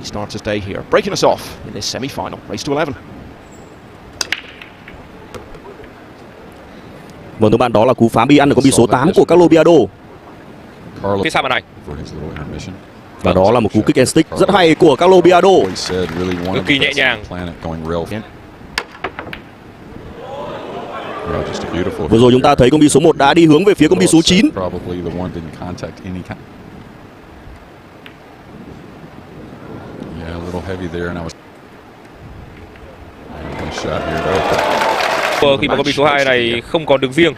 starts his day here, breaking us off in this semi-final, race to 11. Vâng thưa bạn, đó là cú phá bi ăn ở con bi số 8 của Carlo Biado. Phía sau bàn này. Và đó là một cú kick and stick rất hay của Carlo Biado. Cực kỳ nhẹ nhàng. Vừa rồi chúng ta thấy con bi số 1 đã đi hướng về phía con bi số 9. Khi mà con bi số 2 này không còn đường riêng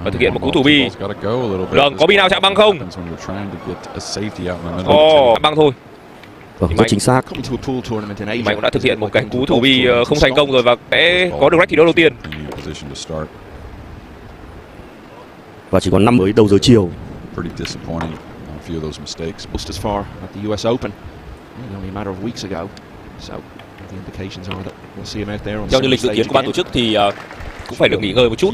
và thực hiện một cú thủ bi. Vâng, có bi nào chạm băng không? Băng thôi. Vâng, rất chính xác. Mày cũng đã thực hiện một cái cú thủ bi không thành công rồi và sẽ có được rách thi đấu đầu tiên. Và chỉ còn 5 mới đầu giờ chiều. Theo như lịch dự kiến của ban tổ chức thì cũng phải được nghỉ ngơi một chút.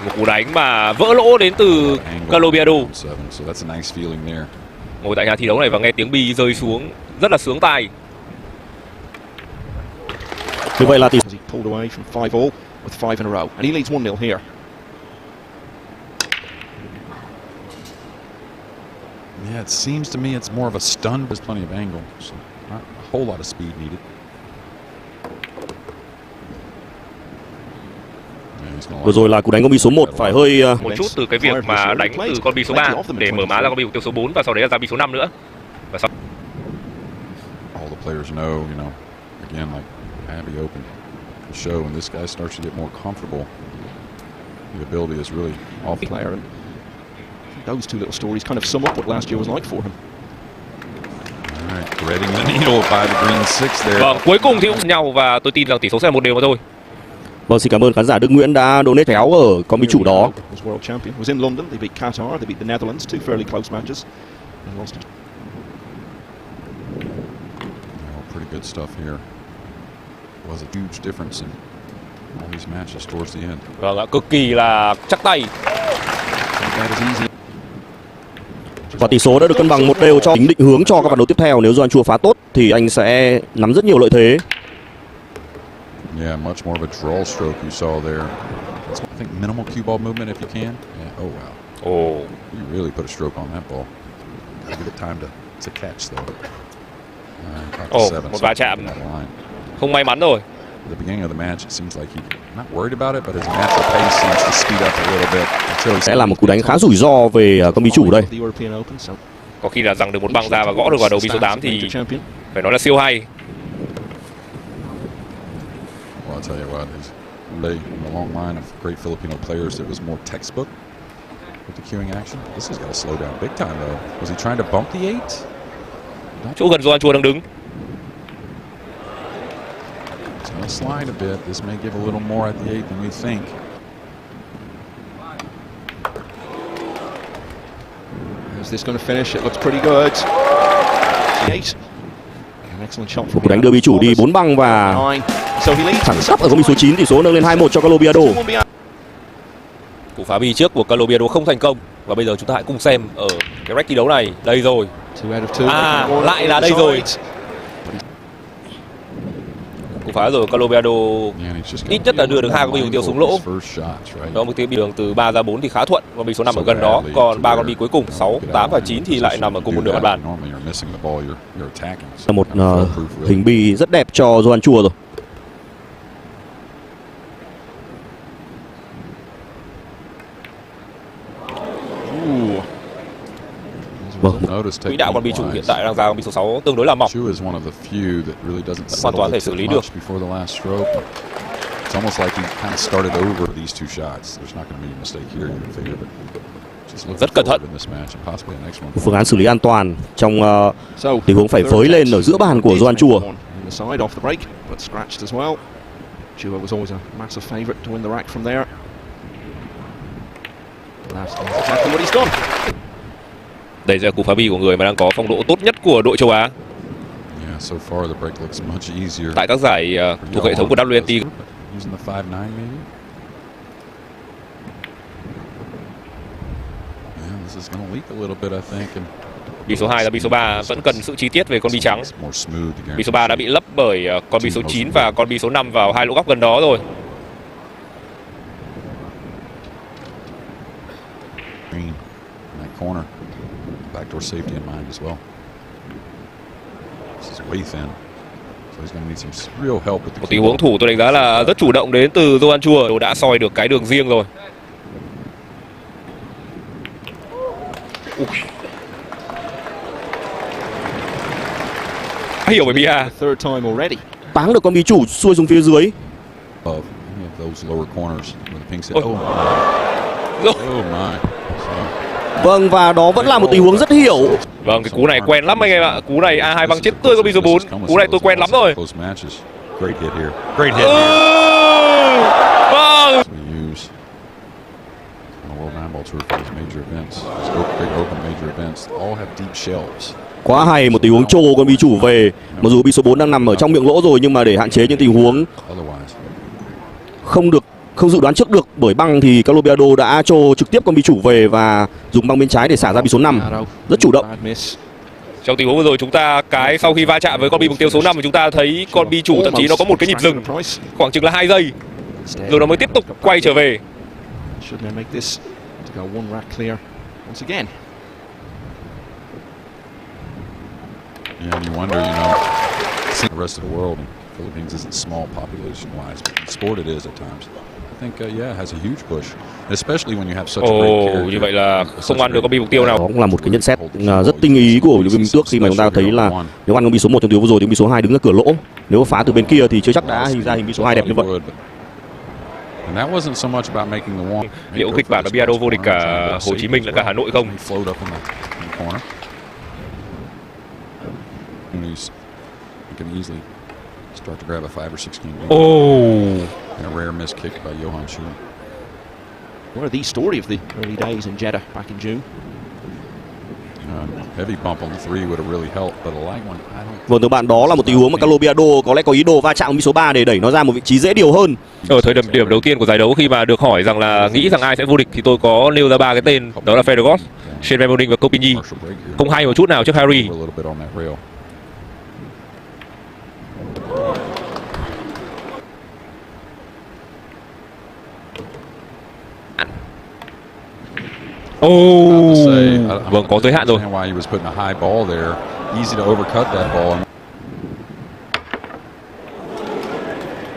Một cú đánh mà vỡ lỗ đến từ Carlo Biado. Ngồi tại nhà thi đấu này và nghe tiếng bi rơi xuống rất là sướng tai. Như vậy là tỷ Yeah, it seems to me it's more of a stun. There's plenty of angle, so not a whole lot of speed needed. Vừa rồi là cú đánh con bi số 1 phải hơi một chút từ cái việc mà đánh từ con bi số 3 để mở má ra con bi mục tiêu số 4 và sau đấy là ra bi số 5 nữa. Và sau all the players know, you know, again like Abbey open the show and this guy starts to get more comfortable. The ability is really off player. Those two little stories kind of sum up what last year was like for him. All right, threading the needle by the green six there. Vâng, cuối cùng thì cũng nhau và tôi tin rằng tỷ số sẽ là 1-1 mà thôi. Vâng, xin cảm ơn khán giả Đức Nguyễn đã donate khéo ở con bi chủ đó. Was world champion. Was in London. They beat Qatar. They beat the Netherlands. Two fairly close matches. And lost. Pretty good stuff here. Was a huge difference in all these matches towards the end. Vâng ạ, cực kỳ là chắc tay. Và tỷ số đã được cân bằng 1-1 cho tính định hướng cho các ván đấu tiếp theo. Nếu Johann Chua phá tốt thì anh sẽ nắm rất nhiều lợi thế. Yeah, much more of a draw stroke you saw there. I think minimal cue ball movement if you can. Yeah. Oh wow. Oh, you really put a stroke on that ball. Gotta give it time to catch though. Một va chạm không may mắn rồi. At the beginning of the match, it seems like he's not worried about it, but his natural pace seems to speed up a little bit. Sẽ là một cú đánh khá rủi ro về con bi chủ đây. Có khi là rằng được một băng ra và gõ được vào đầu bi số 8 thì phải nói là siêu hay. Well, I'll tell you what, there's really a long line of great Filipino players that was more textbook with the cueing action. This has got to slow down big time though. Was he trying to bump the 8? Chỗ gần Johann Chua đang đứng. It's going to slide a bit. This may give a little more at the 8 than we think. Is this going to finish? It looks pretty good. 8. Cú đánh đưa bi chủ đi 4 băng và thẳng tắp ở con bi số 9, tỷ số nâng lên 2-1 cho Carlo Biado. Cú phá bi trước của Carlo Biado không thành công và bây giờ chúng ta hãy cùng xem ở cái rách thi đấu này. Đây rồi. Lại là đây rồi. Cú phá rồi Carlo Biado ít nhất là đưa được 2 con bi mục tiêu xuống lỗ. Đó, một tiếng bi đường từ 3 ra 4 thì khá thuận, con bi số 5 ở gần đó, còn 3 con bi cuối cùng 6, 8 và 9 thì lại nằm ở cùng một nửa mặt bàn. Là một hình bi rất đẹp cho Johann Chua rồi. Vâng, quỹ đạo con bi chủ hiện tại đang ra con bi số 6 tương đối là mỏng. Hoàn toàn thể xử lý được. It's almost like he kind of started over these two shots. There's not going to be a mistake here, you can figure, but just look rất cẩn thận. in this match and possibly the next one. Phương án xử lý an toàn trong tình huống phải với lên ở giữa bàn của Johann Chua. Chua was always a massive favorite to win the rack from there. That's exactly what he's done. Đây là cú phá bi của người mà đang có phong độ tốt nhất của đội châu Á. Yeah, so far the break looks much easier. Tại các giải thuộc hệ thống của WNT. Using the 5-9 maybe. This is going to leak a little bit, I think. Bi số 2 và bi số 3 vẫn cần sự chi tiết về con bi trắng. Bi số 3 đã bị lấp bởi con bi số 9 và con bi số 5 vào hai lỗ góc gần đó rồi. Corner, backdoor safety in mind as well. This is way thin, so he's going to need some real help with the. Một tình huống thủ tôi đánh giá là rất chủ động đến từ Johann Chua, đã soi được cái đường riêng rồi. Hiểu bởi Bia. Táng được con bi chủ xuôi xuống phía dưới. Vâng, và đó vẫn là một tình huống rất hiểu. Vâng, cái cú này quen lắm anh em ạ. Cú này A2 băng chết tươi con bi số 4. Cú này tôi quen lắm rồi. Vâng. Quá hay, một tình huống trô con bi chủ về. Mặc dù bi số 4 đang nằm ở trong miệng lỗ rồi, nhưng mà để hạn chế những tình huống không dự đoán trước được bởi băng thì Carlo Biado đã trô trực tiếp con bi chủ về và dùng băng bên trái để xả ra bi số 5. Rất chủ động. Trong tình huống vừa rồi chúng ta sau khi va chạm với con bi mục tiêu số 5 thì chúng ta thấy con bi chủ thậm chí nó có một cái nhịp dừng khoảng chừng là 2 giây rồi nó mới tiếp tục quay trở về. Yeah, and you wonder, the rest of the world, Philippines isn't small population-wise, but in sport it is at times. I think, yeah, it has a huge push, especially when you have such a great character. Như vậy là không ăn được con bi mục tiêu nào. Đó cũng là một cái nhận xét rất tinh ý của Huỳnh Minh Tước khi mà chúng ta thấy là nếu ăn con bi số 1 trong tiếng vừa rồi thì bi số 2 đứng ở cửa lỗ. Nếu phá từ bên kia thì chưa chắc đã hình ra hình bi số 2 đẹp như vậy. Liệu kịch bản là Biado vô địch cả Hồ Chí Minh lẫn cả Hà Nội không? You can easily start to grab a 5 or 6 game lead. And a rare miss kick by Johann Chua. What are the story of the early days in Jeddah back in June? Heavy bump on the 3 would have really helped, but a light one, I don't. Vâng, thưa bạn, đó là một tình huống mà Carlo Biado có lẽ có ý đồ va chạm bi số 3 để đẩy nó ra một vị trí dễ điều hơn. Ở thời điểm đầu tiên của giải đấu, khi mà được hỏi rằng là nghĩ rằng ai sẽ vô địch thì tôi có nêu ra 3 cái tên, đó là Federer, Shane Van và Copini. Không hay một chút nào trước Harry. Vâng, có giới hạn rồi.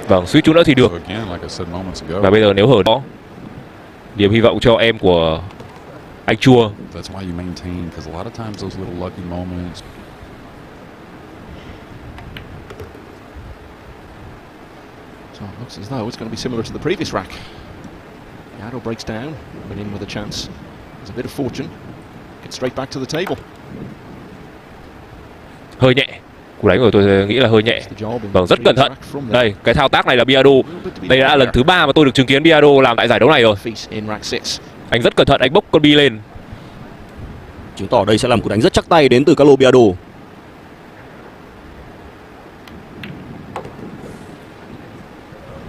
Vâng, suýt chút nữa thì được. Và bây giờ nếu hở đó, điểm hy vọng cho em của anh Chua. So it looks as though it's going to be similar to the previous rack. Biado breaks down, went in with a chance. There's a bit of fortune. Get straight back to the table. Hơi nhẹ. Cú đánh của tôi nghĩ là hơi nhẹ. Vâng, rất cẩn thận. Đây, cái thao tác này là Biado. Đây đã là lần thứ 3 mà tôi được chứng kiến Biado làm tại giải đấu này rồi. Anh rất cẩn thận, anh bốc con bi lên. Chứng tỏ đây sẽ là một cú đánh rất chắc tay đến từ Carlo Biado.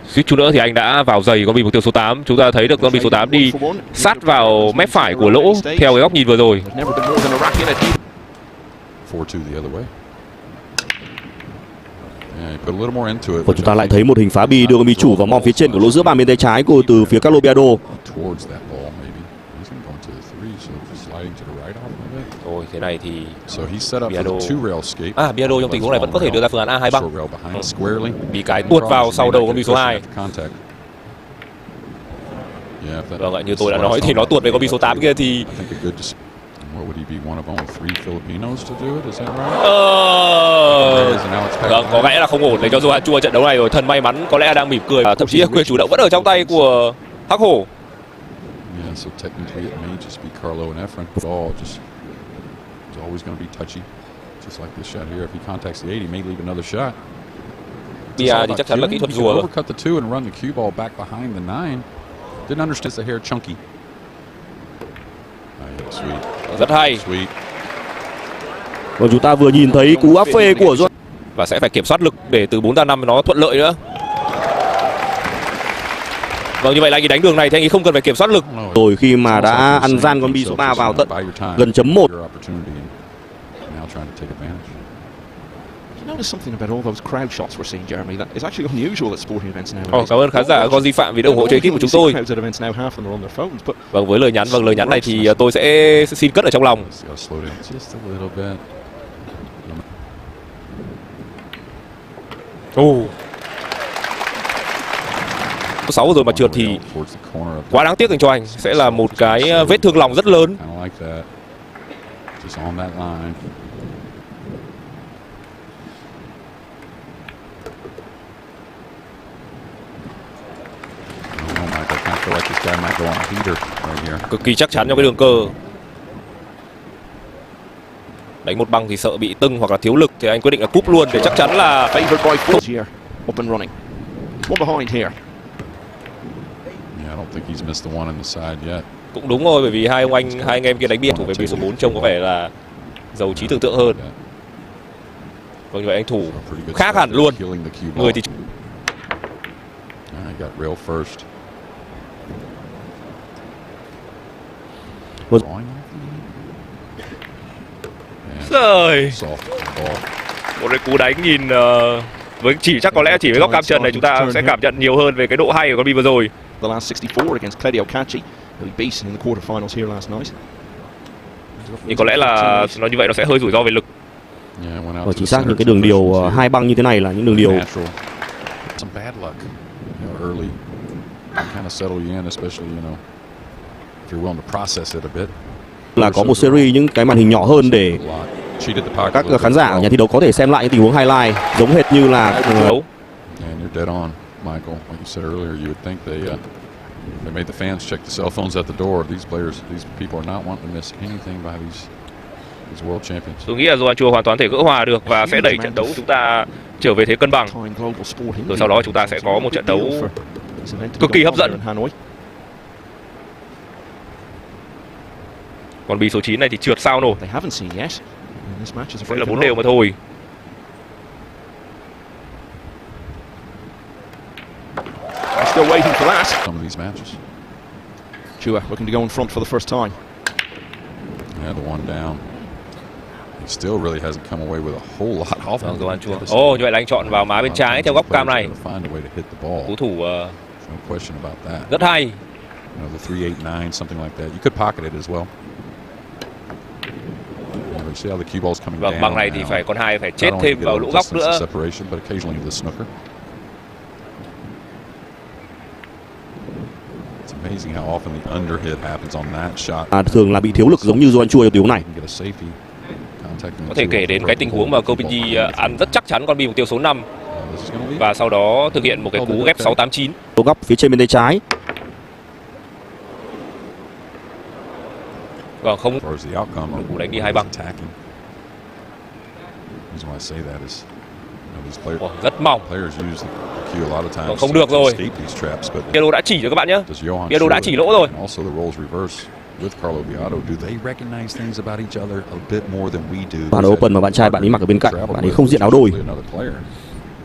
Suýt chút nữa thì anh đã vào giày con bi mục tiêu số 8. Chúng ta thấy được con bi số 8 đi sát vào mép phải của lỗ theo cái góc nhìn vừa rồi. Và chúng ta lại thấy một hình phá bi đưa con bi chủ vào mom phía trên của lỗ giữa bàn bên tay trái của từ phía Carlo Biado. Thôi thế này thì Biado trong tình huống này vẫn có thể đưa ra phương án A2 băng. Bị cái tuột vào sau đầu con bi số 2. Vâng ạ, như tôi đã nói thì nó tuột về con bi số 8 kia thì vâng, có lẽ là không ổn để cho Johann Chua trận đấu này rồi. Thần may mắn có lẽ đang mỉm cười. Thậm chí là quyền chủ động vẫn ở trong tay của Hắc Hổ. So technically it may just be Carlo and Efren, but all just it's always going to be touchy, just like this shot here. If he contacts the 8, he may leave another shot. Bia thì chắc chắn là kỹ thuật rùa rồi. Overcut the 2 and run the cue ball back behind the 9. Didn't understand the hair chunky. Sweet. Rất hay. Sweet. Và chúng ta vừa nhìn thấy cú áp phê của Johann. Và sẽ phải kiểm soát lực để từ 4 ra 5 nó thuận lợi nữa. Vâng, như vậy là anh ấy đánh đường này thì anh ấy không cần phải kiểm soát lực. Rồi khi mà đã ăn gian con bi số 3 vào tận gần chấm 1. You notice something about all those crowd shots we're seeing, Jeremy? That is actually unusual at sporting events nowadays. Cảm ơn khán giả có di phạm vì đã ủng hộ cho ekip của chúng tôi. Crowds at events now, half of them are on their phones, but Vâng, với lời nhắn này thì tôi sẽ xin cất ở trong lòng. Số 6 rồi mà trượt thì quá đáng tiếc dành cho anh, sẽ là một cái vết thương lòng rất lớn. Cực kỳ chắc chắn trong cái đường cơ. Đánh một băng thì sợ bị tưng hoặc là thiếu lực thì anh quyết định là cúp luôn để chắc chắn là favored by four here, up and running. One behind here. Yeah, I don't think he's missed the one on the side yet. Cũng đúng rồi, bởi vì hai anh em kia đánh bia thủ về bia số 4 trông có vẻ là giàu trí tưởng tượng hơn. Vâng, như vậy anh thủ khác hẳn luôn. Người thì got real first. Rồi. Một cái cú đánh nhìn với có lẽ chỉ với góc cam chân này chúng ta sẽ cảm nhận nhiều hơn về cái độ hay của con bi vừa rồi. The last 64 against Claudio Cacci, who he beat in the quarterfinals here last night. Nhưng có lẽ là nó như vậy nó sẽ hơi rủi ro về lực. Và chính xác những cái đường điều hai băng như thế này là những đường điều some bad luck, early, kind of settle you in, especially if you're willing to process it a bit. Là có một series những cái màn hình nhỏ hơn để các khán giả ở nhà thi đấu có thể xem lại những tình huống highlight giống hệt như là đấu. And you're dead on, Michael. Like you said earlier, you would think they made the fans check the cell phones at the door. These people are not wanting to miss anything by these world champions. Tôi nghĩ là Johann Chua hoàn toàn thể gỡ hòa được và sẽ đẩy trận đấu chúng ta trở về thế cân bằng. Rồi sau đó chúng ta sẽ có một trận đấu cực kỳ hấp dẫn. Còn bi số 9 này thì trượt sao nổi. Vậy là 4 đều mà thôi. Still waiting for that. Some of these matches. Chua looking to go in front for the first time. Yeah, the one down. He still really hasn't come away with a whole lot off. Johann Chua. Như vậy là anh chọn vào má bên trái theo góc cam này. Cú thủ rất hay. The 3-8-9, something like that. You could pocket it as well. See how the cue ball's coming down. Băng này thì con 2 phải chết thêm vào lỗ góc nữa. Thường là bị thiếu lực giống như Johann Chua trong tình huống này. Có thể kể đến cái tình huống mà Kopichi ăn rất chắc chắn con bi mục tiêu số 5 và sau đó thực hiện một cái cú ghép 6-8-9. Lỗ góc phía trên bên tay trái. Vâng, không cú đánh đi hai băng. Rất mỏng. Vâng, không được rồi. Biado đã chỉ rồi các bạn nhé. Biado đã chỉ lỗ rồi. With Carlo Biado, do they recognize things about each other a bit more than we do? Bạn Open mà bạn trai bạn ấy mặc ở bên cạnh, bạn ấy không diện áo đôi.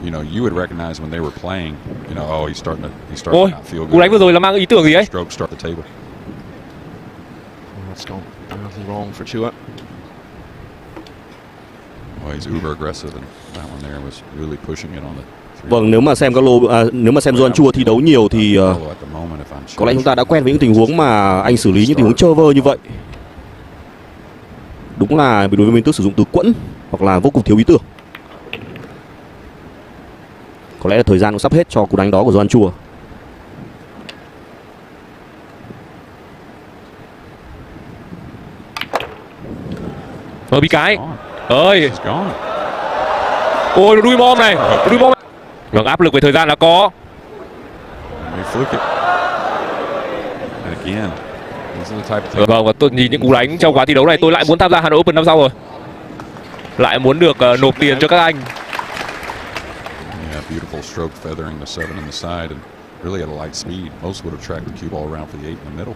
You would recognize when they were playing. He's starting to not feel good. Cú đánh vừa rồi là mang ý tưởng gì ấy? Stroke start the table. That's gone badly wrong for Chua. Well, he's uber aggressive, and that one there was really pushing it on the. Vâng, nếu mà xem Johann Chua thi đấu nhiều thì có lẽ chúng ta đã quen với những tình huống mà anh xử lý những tình huống trơ vơ như vậy. Đúng là đối với Minh Tước sử dụng từ quẫn hoặc là vô cùng thiếu ý tưởng. Có lẽ là thời gian cũng sắp hết cho cú đánh đó của Johann Chua. Bị cái ơi, ôi đuôi bom này, đuôi bom. Vâng, áp lực về thời gian là có. Vâng, và tôi nhìn những cú đánh trong quá thi đấu này, tôi lại muốn tham gia Hanoi Open năm sau rồi. Lại muốn được nộp tiền cho các anh. Beautiful stroke feathering the 7 in the side and really at a light speed. Most would have tracked the cue ball around for the 8 in the middle.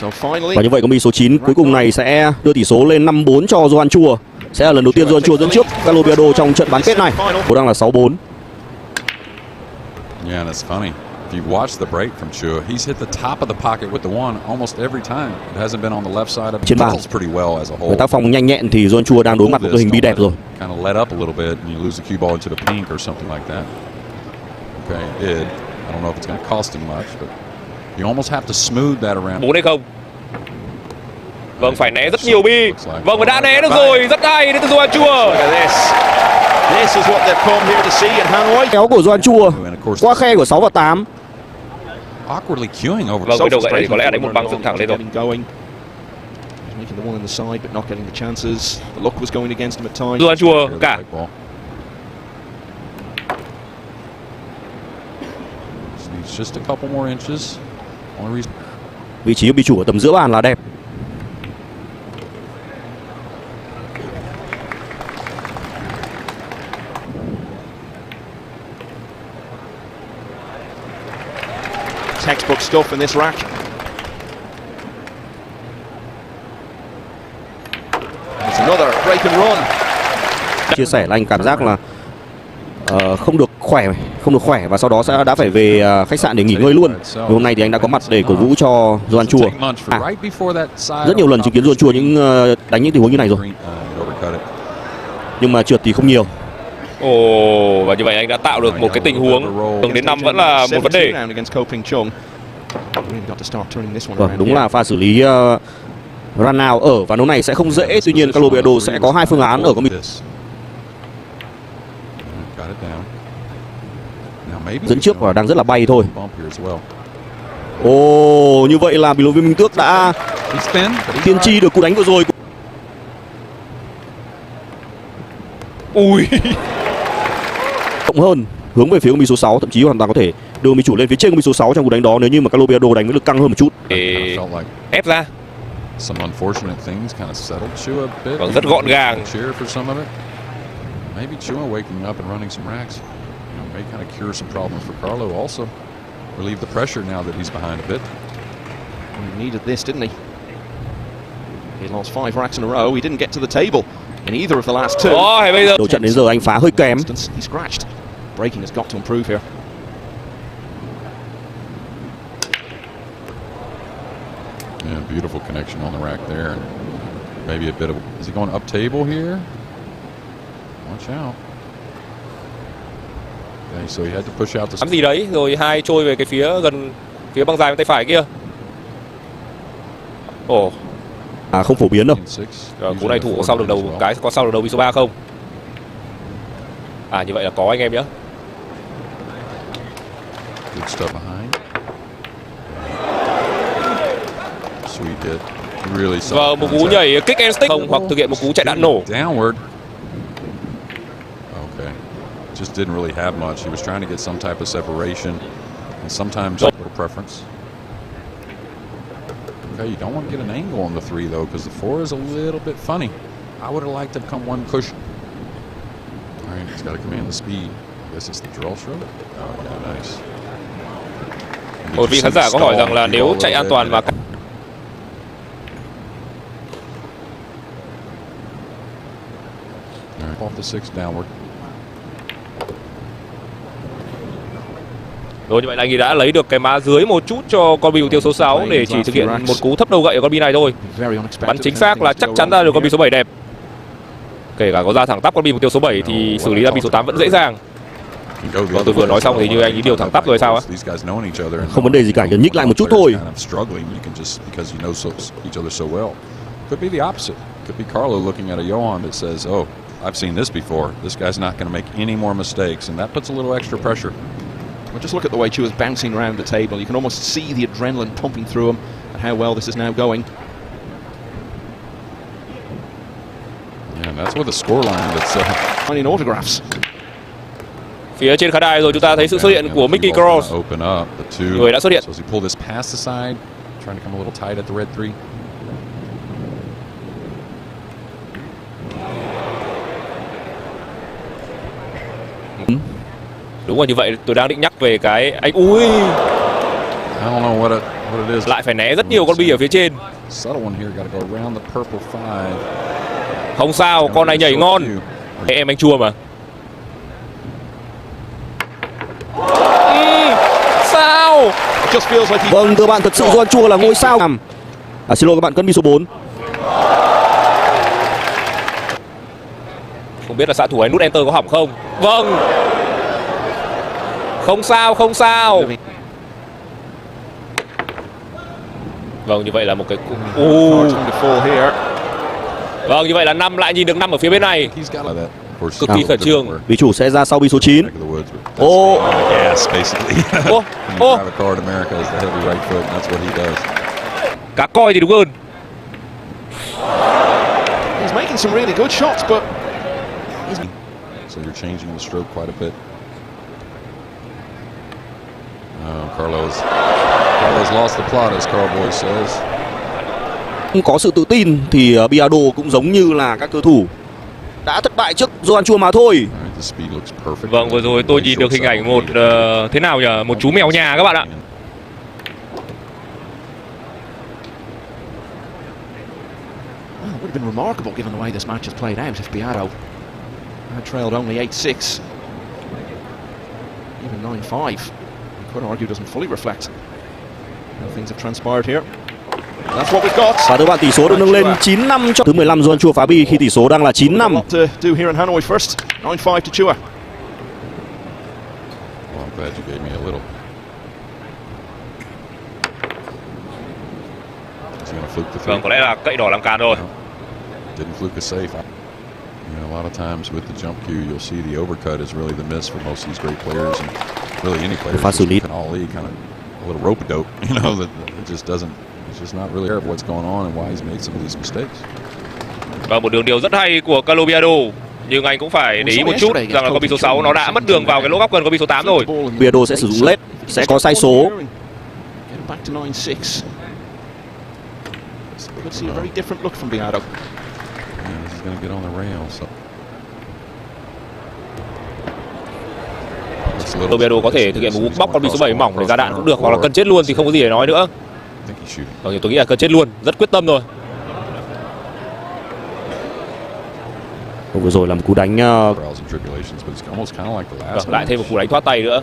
Và như vậy con bi số 9 cuối cùng này sẽ đưa tỷ số lên 5-4 cho Johann Chua. Sẽ là lần đầu tiên Johann Chua dẫn trước Carlo Biado trong trận bán kết này. Cũng đang là 6-4. Yeah, that's funny. If you watch the break from Chua, he's hit the top of the pocket with the one almost every time. It hasn't been on the left side of trên bàn. pretty well as a whole. Với tác phong nhanh nhẹn thì Johann Chua đang đối mặt với đội hình bi đẹp rồi. Kind of let up a little bit and you lose the cue ball into the pink or something like that. Okay, it did. I don't know if it's going to cost him much, but you almost have to smooth that around. 4 hay không? Vâng, phải né rất nhiều bi. Vâng, và đã né được rồi, rất hay đến từ Johann Chua. This is what they've come here to see in Hanoi. Kéo của Johann Chua qua khe của 6 và 8. Awkwardly queuing over. Vâng, với đầu gậy này có lẽ đánh một băng dựng thẳng lên rồi. Making the one in the side but not getting the chances. The luck was going against him at times. Johann Chua cả. Just a couple more inches. Vị trí của bi chủ ở tầm giữa bàn là đẹp. Textbook stuff in this rack. It's another break and run. Chia sẻ là anh cảm giác là không được khỏe và sau đó đã phải về khách sạn để nghỉ ngơi luôn. Và hôm nay thì anh đã có mặt để cổ vũ cho Johann Chua. Rất nhiều lần chứng kiến Johann Chua đánh những tình huống như này rồi. Nhưng mà trượt thì không nhiều. Ồ, và như vậy anh đã tạo được một cái tình huống đến 5 vẫn là một vấn đề. Vâng, đúng là pha xử lý run out ở ván đấu này sẽ không dễ. Tuy nhiên Carlo Biado sẽ có hai phương án ở con bi. Dẫn trước và đang rất là bay thôi. Ồ, như vậy là Biado Minh Tước đã tiên tri được cú đánh vừa rồi. Ui. Rộng hơn hướng về phía con bi số 6, thậm chí hoàn toàn có thể đưa bi chủ lên phía trên con bi số 6 trong cú đánh đó nếu như mà Carlo Biado đánh với lực căng hơn một chút. Ép ra. Vâng, rất gọn gàng. Maybe Chua waking up and running some racks, may kind of cure some problems for Carlo also. Relieve the pressure now that he's behind a bit. He needed this, didn't he? He lost 5 racks in a row. He didn't get to the table in either of the last 2. Đầu trận đến giờ anh phá hơi kém. He scratched. Breaking has got to improve here. Yeah, beautiful connection on the rack there. Maybe a bit of. Is he going up table here? Watch out. Okay, so he had to push out the. Làm gì đấy rồi hai trôi về cái phía băng dài bên tay phải kia. Ồ. Không phổ biến đâu. Cú này thủ có sau được đầu bi số 3 không? Như vậy là có anh em nhé. Good stuff behind. Sweet hit. Really soft. Và một cú nhảy kick and stick không hoặc thực hiện một cú chạy đạn nổ. Downward. Okay. Just didn't really have much. He was trying to get some type of separation and sometimes a little preference. Okay, you don't want to get an angle on the 3 though, because the 4 is a little bit funny. I would have liked to come one cushion. All right, he's got to command the speed. I guess it's the draw stroke. Oh, yeah, nice. Một vị khán giả có hỏi rằng là nếu chạy an toàn và off the 6 downward. Rồi như vậy là anh ấy đã lấy được cái má dưới một chút cho con bi mục tiêu số 6 để chỉ thực hiện một cú thấp đầu gậy ở con bi này thôi. Bắn chính xác là chắc chắn ra được con bi số 7 đẹp. Kể cả có ra thẳng tắp con bi mục tiêu số 7 thì xử lý ra bi số 8 vẫn dễ dàng. Còn tôi vừa nói xong thì như anh ấy điều thẳng tắp rồi sao á? Không vấn đề gì cả, chỉ nhích lại một chút thôi. Could be the opposite. Could be Carlo looking at a Johann that says, "Oh, I've seen this before. This guy's not going to make any more mistakes," and that puts a little extra pressure. Well, just look at the way Chua's bouncing around the table. You can almost see the adrenaline pumping through him and how well this is now going. Yeah, and that's where the scoreline that's finding autographs. Phía trên khán đài rồi chúng ta thấy sự xuất hiện của Mickey Cross. Người đã xuất hiện. So as he pulled this past the side, trying to come a little tight at the red 3. Đúng rồi, như vậy tôi đang định nhắc về cái anh ui. I don't know what it Lại phải né rất nhiều con bi ở phía trên. Không sao, con này nhảy ngon. Em anh Chua mà. Sao? Vâng, thưa bạn, thật sự Johann Chua là ngôi sao. Xin lỗi các bạn, cân bi số 4. Không biết là xạ thủ ấy nút enter có hỏng không? Vâng. Không sao, không sao. Vâng, như vậy là một cái vâng, như vậy là 5 lại nhìn được 5 ở phía bên này. Cực kỳ khẩn trương. Vị chủ sẽ ra sau bi số 9. Cá coi thì đúng hơn. He's making some really good shots, but so you're changing the stroke quite a bit. Carlo's lost the plot, as Carl says. Không có sự tự tin thì Biado cũng giống như là các cầu thủ đã thất bại trước Johann Chua mà thôi. Vâng, vừa rồi tôi nhìn được hình ảnh một thế nào nhỉ? Một chú mèo nhà các bạn ạ. Well, it would have been remarkable given the way this match has played out if Biado had trailed only 8-6, even 9-5. You could argue doesn't fully reflect how things have transpired here. That's what we've got. Và thưa bạn, tỷ số được nâng lên 9-5 cho thứ 15 Johann Chua phá bi khi tỷ số đang là 9-5. To do here in Hanoi first, 9-5 to Chua. Well, I'm glad you gave me a little. Vâng, có lẽ là cậy đỏ làm càn rồi. Didn't fluke a safe. You know, a lot of times with the jump cue, you'll see the overcut is really the miss for most of these great players, and really any player can ollie, kind of a little rope dope. You know, that it just doesn't. It's just not really aware of what's going on and why he's made some of these mistakes. Và một đường điều rất hay của Carlo Biado, nhưng anh cũng phải để ý một chút rằng là con bi số 6 nó đã mất đường vào cái lỗ góc gần con bi số 8 rồi. Biado sẽ sử dụng lết, sẽ có sai số. Could see a very different look from Biado. He's going to get on the rail. Carlo Biado có thể thực hiện một cú bóc con bi số 7 mỏng để ra đạn cũng được, hoặc là cân chết luôn thì không có gì để nói nữa. Tôi nghĩ là cân chết luôn, rất quyết tâm rồi. Vừa rồi là một cú đánh lại thêm một cú đánh thoát tay nữa.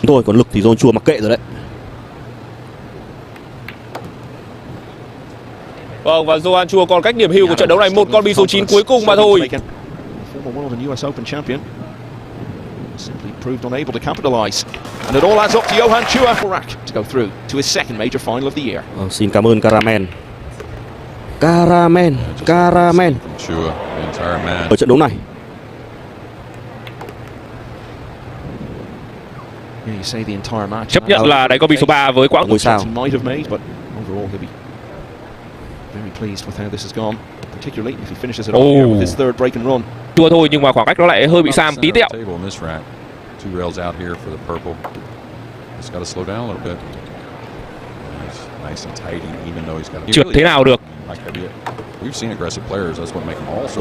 Thôi, còn lực thì Johann Chua mặc kệ rồi đấy. Vâng, và Johann Chua còn cách điểm hưu của trận đấu này một con bi số 9 cuối cùng mà thôi. Simply proved unable to capitalize, and it all adds up to Johann Chua to go through to his second major final of the year. Xin cảm ơn Caramel. Ở trận đấu này. Chấp nhận là đánh con bi số 3 với quãng ngôi sao. Chua thôi, nhưng mà khoảng cách nó lại hơi bị Sam tí tẹo. Trượt thế nào được.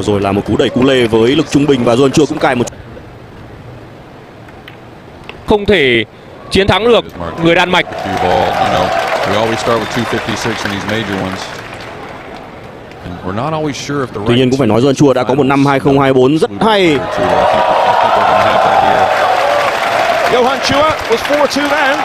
Rồi là một cú đẩy cú lê với lực trung bình và Johann Chua cũng cài một. Không thể chiến thắng được người Đan Mạch. Tuy nhiên cũng phải nói Johann Chua đã có một năm 2024 rất hay. Johann Chua was 4-2 down.